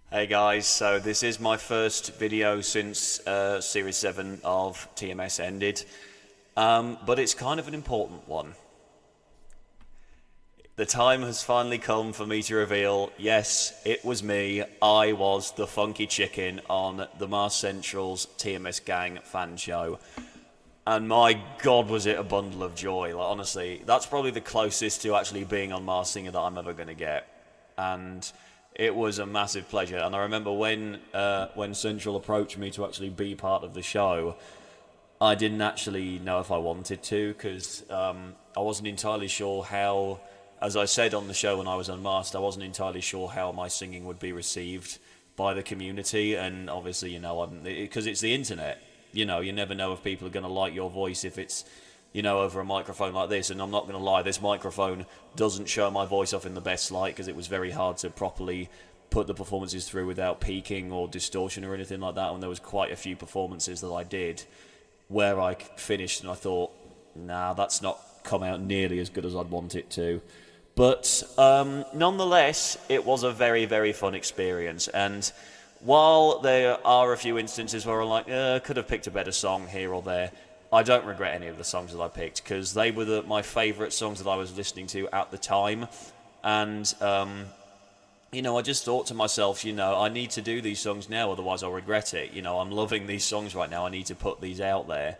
Hey guys, so this is my first video since Series 7 of TMS ended, but it's kind of an important one. The time has finally come for me to reveal, yes, it was me, I was the funky chicken on the Mars Central's TMS Gang fan show. And my god was it a bundle of joy, like honestly, that's probably the closest to actually being on Mars Singer that I'm ever going to get. And it was a massive pleasure. And I remember when Central approached me to actually be part of the show, I didn't actually know if I wanted to because I wasn't entirely sure how. As I said on the show when I was unmasked, I wasn't entirely sure how my singing would be received by the community, and obviously, because it's the internet, you never know if people are going to like your voice if it's, over a microphone like this. And I'm not going to lie, this microphone doesn't show my voice off in the best light because it was very hard to properly put the performances through without peaking or distortion or anything like that. And there was quite a few performances that I did where I finished and I thought, nah, that's not come out nearly as good as I'd want it to. But nonetheless, it was a very, very fun experience. And while there are a few instances where I'm like, could have picked a better song here or there, I don't regret any of the songs that I picked because they were my favourite songs that I was listening to at the time. And, I just thought to myself, I need to do these songs now, otherwise I'll regret it. I'm loving these songs right now, I need to put these out there.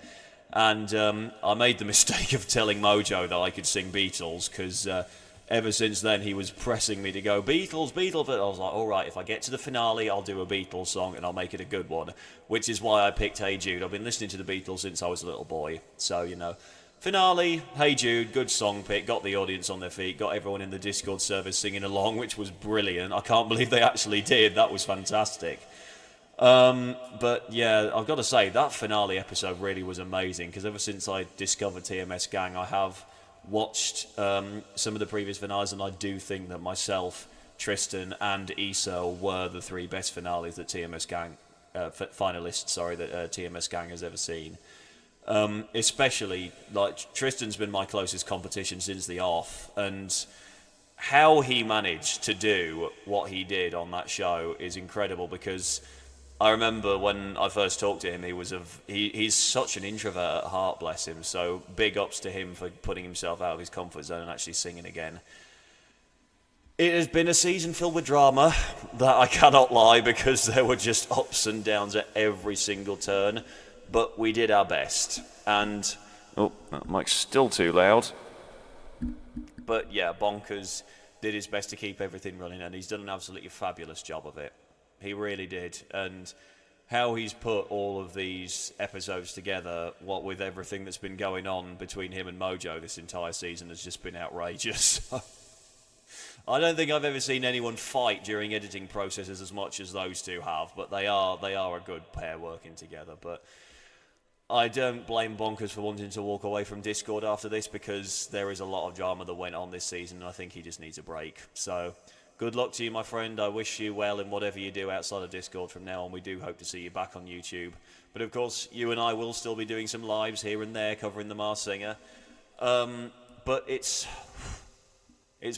And I made the mistake of telling Mojo that I could sing Beatles because ever since then he was pressing me to go Beatles, Beatles. But I was like, all right, if I get to the finale, I'll do a Beatles song and I'll make it a good one. Which is why I picked Hey Jude. I've been listening to the Beatles since I was a little boy. So, finale, Hey Jude, good song pick, got the audience on their feet, got everyone in the Discord server singing along, which was brilliant. I can't believe they actually did. That was fantastic. But yeah, I've got to say, that finale episode really was amazing because ever since I discovered TMS Gang, I have watched some of the previous finales, and I do think that myself, Tristan, and Issa were the three best finales that TMS Gang, finalists, that TMS Gang has ever seen. Especially, like, Tristan's been my closest competition since the off, and how he managed to do what he did on that show is incredible because I remember when I first talked to him, he's such an introvert at heart, bless him. So big ups to him for putting himself out of his comfort zone and actually singing again. It has been a season filled with drama, that I cannot lie, because there were just ups and downs at every single turn. But we did our best. And oh, that mic's still too loud. But yeah, Bonkers did his best to keep everything running, and he's done an absolutely fabulous job of it. He really did. And how he's put all of these episodes together, what with everything that's been going on between him and Mojo this entire season, has just been outrageous. I don't think I've ever seen anyone fight during editing processes as much as those two have, but they are a good pair working together. But I don't blame Bonkers for wanting to walk away from Discord after this because there is a lot of drama that went on this season, and I think he just needs a break. So good luck to you, my friend. I wish you well in whatever you do outside of Discord from now on. We do hope to see you back on YouTube. But of course, you and I will still be doing some lives here and there covering the Mars Singer. But it's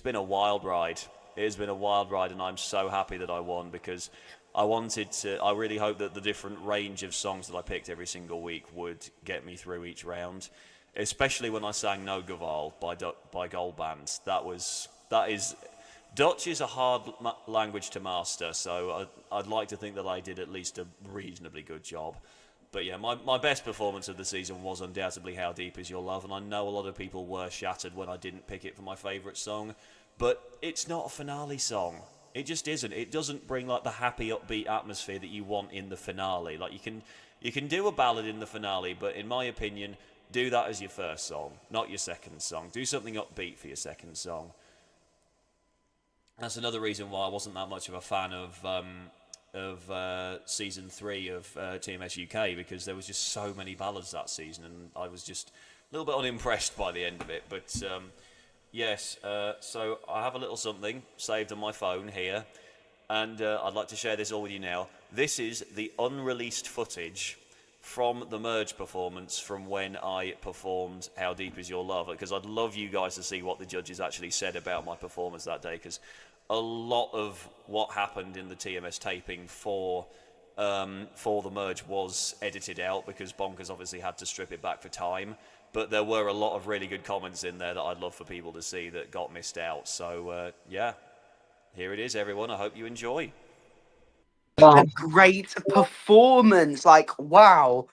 been a wild ride. It has been a wild ride, and I'm so happy that I won because I really hope that the different range of songs that I picked every single week would get me through each round. Especially when I sang No Gaval by Gold Band. Dutch is a hard language to master, so I'd like to think that I did at least a reasonably good job. But yeah, my best performance of the season was undoubtedly How Deep Is Your Love, and I know a lot of people were shattered when I didn't pick it for my favourite song, but it's not a finale song. It just isn't. It doesn't bring like the happy, upbeat atmosphere that you want in the finale. Like you can do a ballad in the finale, but in my opinion, do that as your first song, not your second song. Do something upbeat for your second song. That's another reason why I wasn't that much of a fan of season 3 of TMS UK, because there was just so many ballads that season, and I was just a little bit unimpressed by the end of it. But yes, so I have a little something saved on my phone here, and I'd like to share this all with you now. This is the unreleased footage from the merge performance from when I performed How Deep Is Your Love, because I'd love you guys to see what the judges actually said about my performance that day, because a lot of what happened in the TMS taping for the merge was edited out because Bonkers obviously had to strip it back for time. But there were a lot of really good comments in there that I'd love for people to see that got missed out. So yeah, here it is, everyone. I hope you enjoy. A great performance. Like, wow.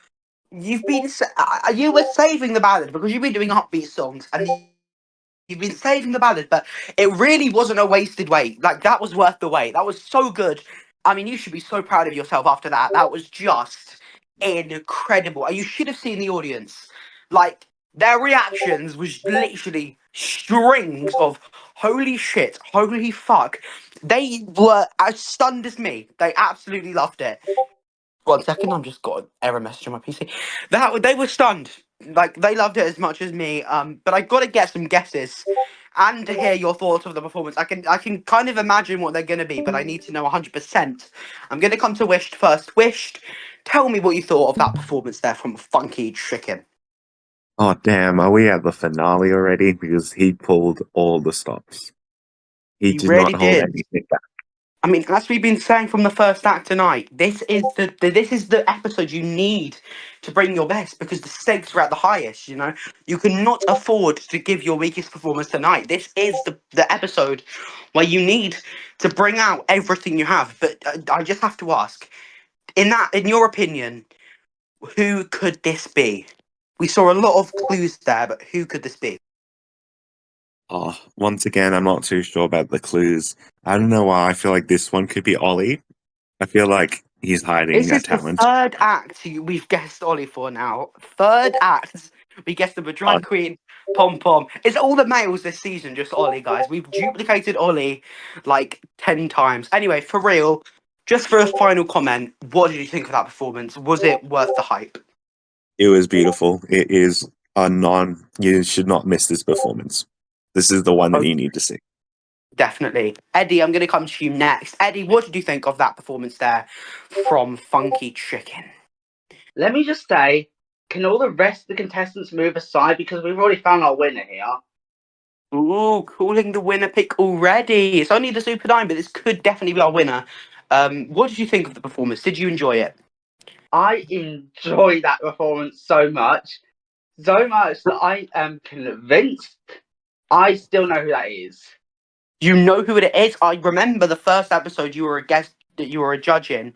You were saving the ballad because you've been doing upbeat songs and you've been saving the ballad, but it really wasn't a wasted wait. Like, that was worth the wait. That was so good. I mean, you should be so proud of yourself after that. That was just incredible. And you should have seen the audience. Like, their reactions was literally strings of holy shit, holy fuck. They were as stunned as me. They absolutely loved it. 1 second, I'm just got an error message on my PC. That they were stunned, like they loved it as much as me. But I got to get some guesses and to hear your thoughts of the performance. I can kind of imagine what they're gonna be, but I need to know 100%. I'm gonna come to Wished first. Wished, tell me what you thought of that performance there from Funky Chicken. Oh, damn. Are we at the finale already? Because he pulled all the stops. He He did really not hold did. anything back. I mean, as we've been saying from the first act tonight, this is the episode you need to bring your best because the stakes are at the highest. You know, you cannot afford to give your weakest performance tonight. This is the episode where you need to bring out everything you have. But I just have to ask, in your opinion, who could this be? We saw a lot of clues there, but who could this be? Oh, once again, I'm not too sure about the clues. I don't know why I feel like this one could be Ollie. I feel like he's hiding This a is the talent. third act we've guessed Ollie for now. Third act. We guessed the Uh, drag queen, Pom Pom. It's all the males this season, just Ollie, guys. We've duplicated Ollie like 10 times. Anyway, for real, just for a final comment, what did you think of that performance? Was it worth the hype? it was beautiful. It is a non. You should not miss this performance. This is the one that Oh, you need to see. definitely. Eddie, I'm going to come to you next. Eddie, what did you think of that performance there from Funky Chicken? Let me just say, can all the rest of the contestants move aside because we've already found our winner here? Ooh, calling the winner pick already. It's only the Super 9, but this could definitely be our winner. What did you think of the performance? Did you enjoy it? I enjoyed that performance so much that I am convinced I still know who that is. You know who it is? I remember the first episode you were a guest that you were a judge in.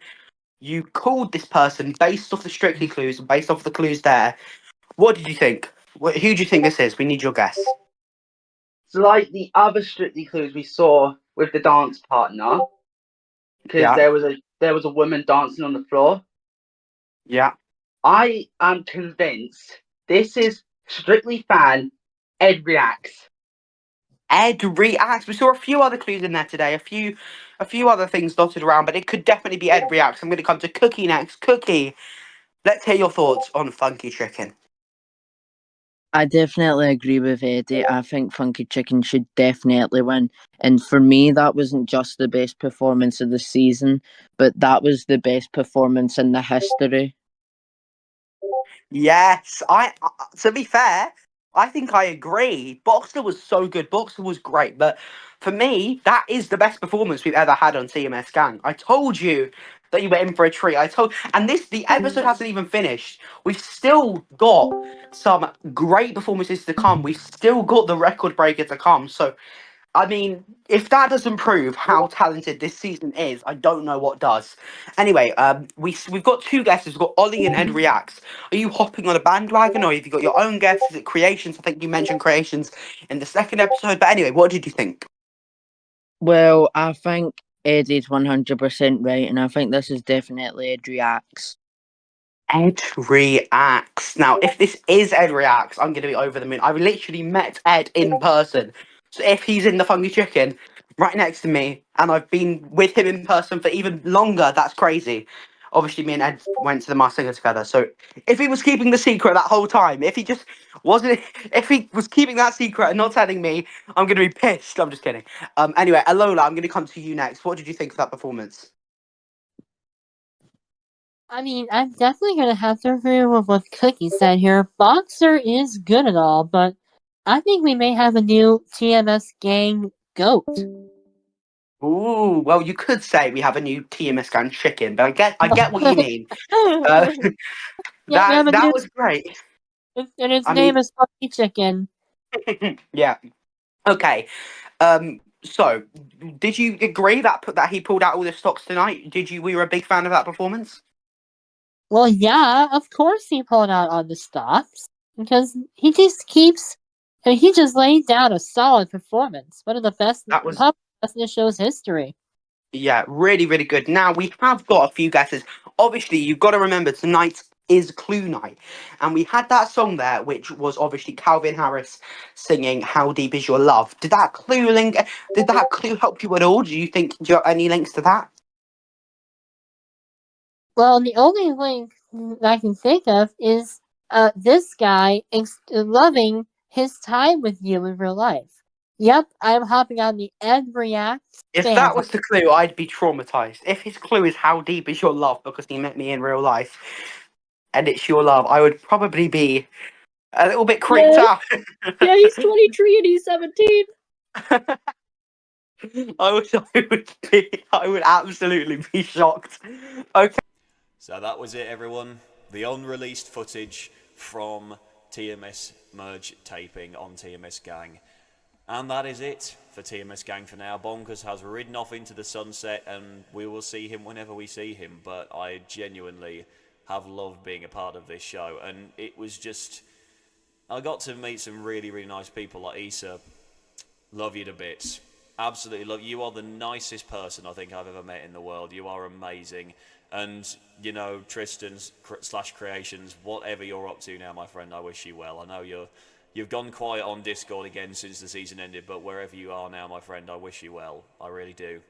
You called this person based off the Strictly clues and based off the clues there. What did you think? Who do you think this is? We need your guess. It's like the other Strictly Clues we saw with the dance partner, because Yeah, there was a woman dancing on the floor. yeah. I am convinced this is Strictly fan Ed Reacts. Ed reacts. We saw a few other clues in there today. A few other things dotted around, but it could definitely be Ed reacts. I'm going to come to Cookie next. Cookie, let's hear your thoughts on Funky Chicken. I definitely agree with Eddie. I think Funky Chicken should definitely win. And for me, that wasn't just the best performance of the season, but that was the best performance in the history. Yes, to be fair, I think I agree. Boxer was so good. Boxer was great, but for me, that is the best performance we've ever had on TMS Gang. I told you that you were in for a treat. And the episode hasn't even finished. We've still got some great performances to come. We've still got the record breaker to come. So I mean, if that doesn't prove how talented this season is, I don't know what does. Anyway, we've got two guesses. We've got Ollie and Ed reacts. Are you hopping on a bandwagon, or have you got your own guess? Is it creations? I think you mentioned creations in the second episode. But anyway, what did you think? Well, I think Eddie's 100% right, and I think this is definitely Adriax. Ed reacts. Now, if this is Ed reacts, I'm going to be over the moon. I've literally met Ed in person. So if he's in the Funky Chicken right next to me, and I've been with him in person for even longer, that's crazy. Obviously, me and Ed went to the Masked Singer together. So if he was keeping the secret that whole time, if he just wasn't, if he was keeping that secret and not telling me, I'm going to be pissed. I'm just kidding. Anyway, Alola, I'm going to come to you next. What did you think of that performance? I mean, I'm definitely gonna have to agree with what Cookie said here. Boxer is good at all, but I think we may have a new TMS gang goat. Ooh, well, you could say we have a new TMS Gang chicken, but I get what you mean. Uh, Yeah, we have a that new, was great. and its I name mean, is Funky Chicken. yeah. Okay. So did you agree that he pulled out all the stocks tonight? Were you a big fan of that performance? Well, yeah, of course he pulled out on the stops because he just keeps. I mean, he just laid down a solid performance. One of the best, That was probably best in the show's history. Yeah, really, really good. Now we have got a few guesses. Obviously, you've got to remember tonight is Clue Night, and we had that song there, which was obviously Calvin Harris singing "How Deep Is Your Love." Did that clue link? Did that clue help you at all? Do you have any links to that? Well, the only link I can think of is this guy loving his time with you in real life. Yep, I'm hopping on the Ed Reacts If that bandwagon. was the clue, I'd be traumatized. If his clue is "How Deep Is Your Love" because he met me in real life, and it's your love, I would probably be a little bit creeped Yeah, out. yeah, he's 23 and he's 17. I would absolutely be shocked. Okay. So that was it, everyone. The unreleased footage from TMS merge taping on TMS Gang. And that is it for TMS Gang for now. Bonkers has ridden off into the sunset, and we will see him whenever we see him. But I genuinely have loved being a part of this show. And it was just... I got to meet some really, really nice people like Issa. Love you to bits. Absolutely love you. You are the nicest person I think I've ever met in the world. You are amazing. And, you know, Tristan's slash creations, whatever you're up to now, my friend, I wish you well. I know you've gone quiet on Discord again since the season ended, but wherever you are now, my friend, I wish you well. I really do.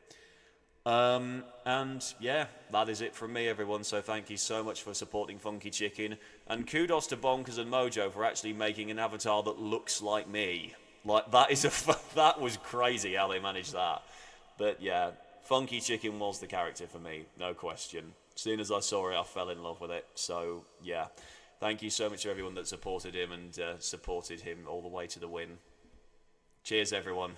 And yeah, that is it from me, everyone. So thank you so much for supporting Funky Chicken, and kudos to Bonkers and Mojo for actually making an avatar that looks like me. Like that is that was crazy how they managed that. But yeah, Funky Chicken was the character for me, no question. As soon as I saw it, I fell in love with it. So yeah, thank you so much to everyone that supported him and supported him all the way to the win. Cheers, everyone.